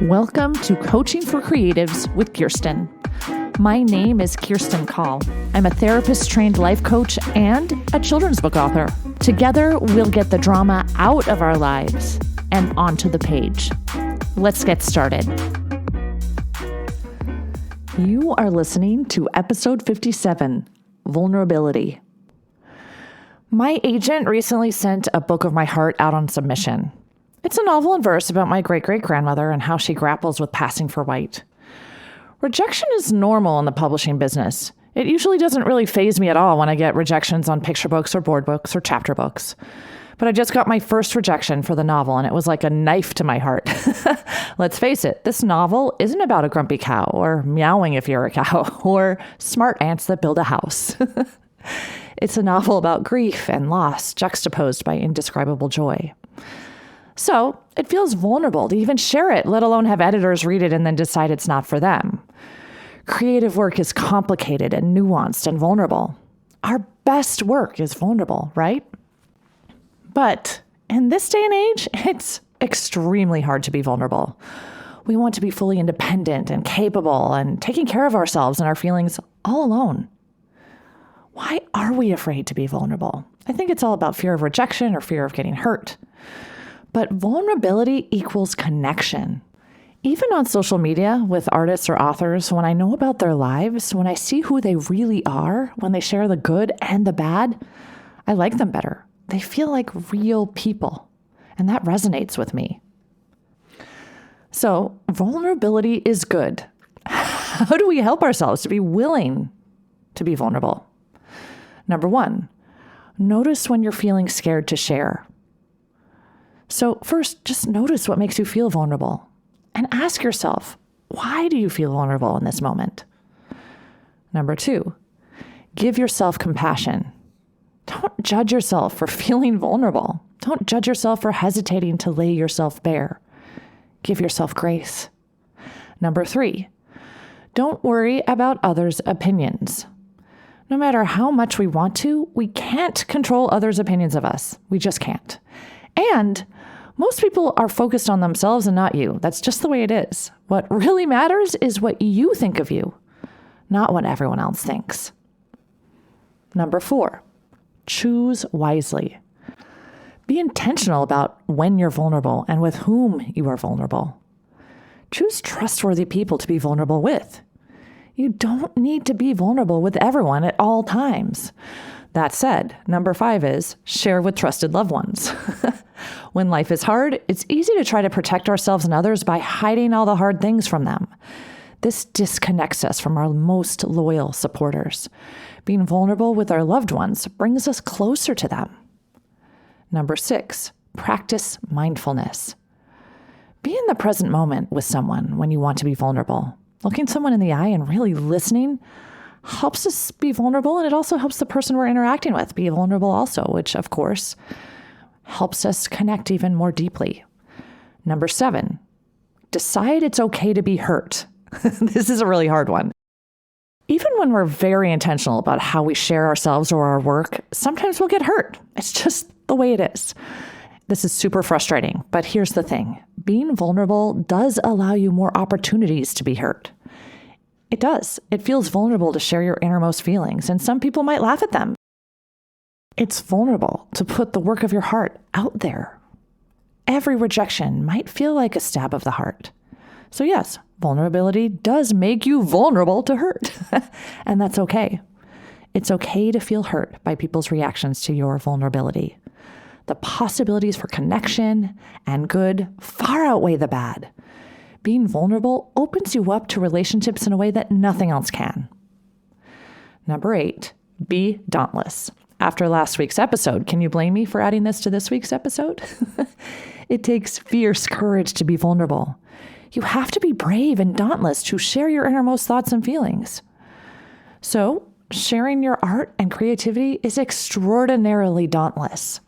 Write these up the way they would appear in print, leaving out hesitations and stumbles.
Welcome to Coaching for Creatives with Kirsten. My name is Kirsti Call. I'm a therapist-trained life coach and a children's book author. Together, we'll get the drama out of our lives and onto the page. Let's get started. You are listening to Episode 57, Vulnerability. My agent recently sent a book of my heart out on submission. It's a novel in verse about my great-great-grandmother and how she grapples with passing for white. Rejection is normal in the publishing business. It usually doesn't really faze me at all when I get rejections on picture books or board books or chapter books. But I just got my first rejection for the novel, and it was like a knife to my heart. Let's face it, this novel isn't about a grumpy cow, or meowing if you're a cow, or smart ants that build a house. It's a novel about grief and loss juxtaposed by indescribable joy. So it feels vulnerable to even share it, let alone have editors read it and then decide it's not for them. Creative work is complicated and nuanced and vulnerable. Our best work is vulnerable, right? But in this day and age, it's extremely hard to be vulnerable. We want to be fully independent and capable and taking care of ourselves and our feelings all alone. Why are we afraid to be vulnerable? I think it's all about fear of rejection or fear of getting hurt. But vulnerability equals connection. Even on social media with artists or authors, when I know about their lives, when I see who they really are, when they share the good and the bad, I like them better. They feel like real people, and that resonates with me. So vulnerability is good. How do we help ourselves to be willing to be vulnerable? Number one, notice when you're feeling scared to share. So first, just notice what makes you feel vulnerable and ask yourself, why do you feel vulnerable in this moment? Number two, give yourself compassion. Don't judge yourself for feeling vulnerable. Don't judge yourself for hesitating to lay yourself bare. Give yourself grace. Number three, don't worry about others' opinions. No matter how much we want to, we can't control others' opinions of us. We just can't. And most people are focused on themselves and not you. That's just the way it is. What really matters is what you think of you, not what everyone else thinks. Number four, choose wisely. Be intentional about when you're vulnerable and with whom you are vulnerable. Choose trustworthy people to be vulnerable with. You don't need to be vulnerable with everyone at all times. That said, number five is share with trusted loved ones. When life is hard, it's easy to try to protect ourselves and others by hiding all the hard things from them. This disconnects us from our most loyal supporters. Being vulnerable with our loved ones brings us closer to them. Number six, practice mindfulness. Be in the present moment with someone when you want to be vulnerable. Looking someone in the eye and really listening helps us be vulnerable, and it also helps the person we're interacting with be vulnerable also, which, of course, helps us connect even more deeply. Number seven, decide it's okay to be hurt. This is a really hard one. Even when we're very intentional about how we share ourselves or our work, sometimes we'll get hurt. It's just the way it is. This is super frustrating, but here's the thing. Being vulnerable does allow you more opportunities to be hurt. It does. It feels vulnerable to share your innermost feelings, and some people might laugh at them. It's vulnerable to put the work of your heart out there. Every rejection might feel like a stab of the heart. So yes, vulnerability does make you vulnerable to hurt, and that's okay. It's okay to feel hurt by people's reactions to your vulnerability. The possibilities for connection and good far outweigh the bad. Being vulnerable opens you up to relationships in a way that nothing else can. Number eight, be dauntless. After last week's episode, can you blame me for adding this to this week's episode? It takes fierce courage to be vulnerable. You have to be brave and dauntless to share your innermost thoughts and feelings. So, sharing your art and creativity is extraordinarily dauntless.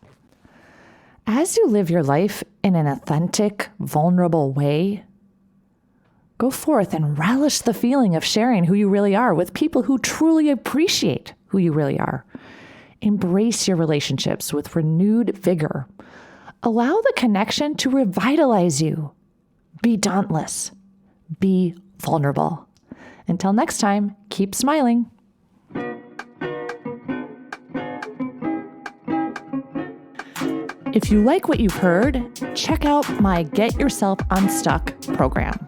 As you live your life in an authentic, vulnerable way, go forth and relish the feeling of sharing who you really are with people who truly appreciate who you really are. Embrace your relationships with renewed vigor. Allow the connection to revitalize you. Be dauntless. Be vulnerable. Until next time, keep smiling. If you like what you've heard, check out my Get Yourself Unstuck program.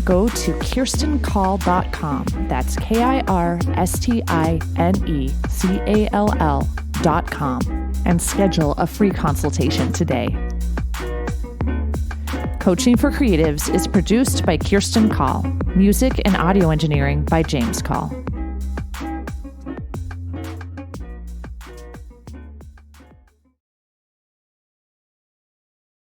Go to KirstenCall.com. That's KirstineCall.com and schedule a free consultation today. Coaching for Creatives is produced by Kirsti Call. Music and audio engineering by James Call.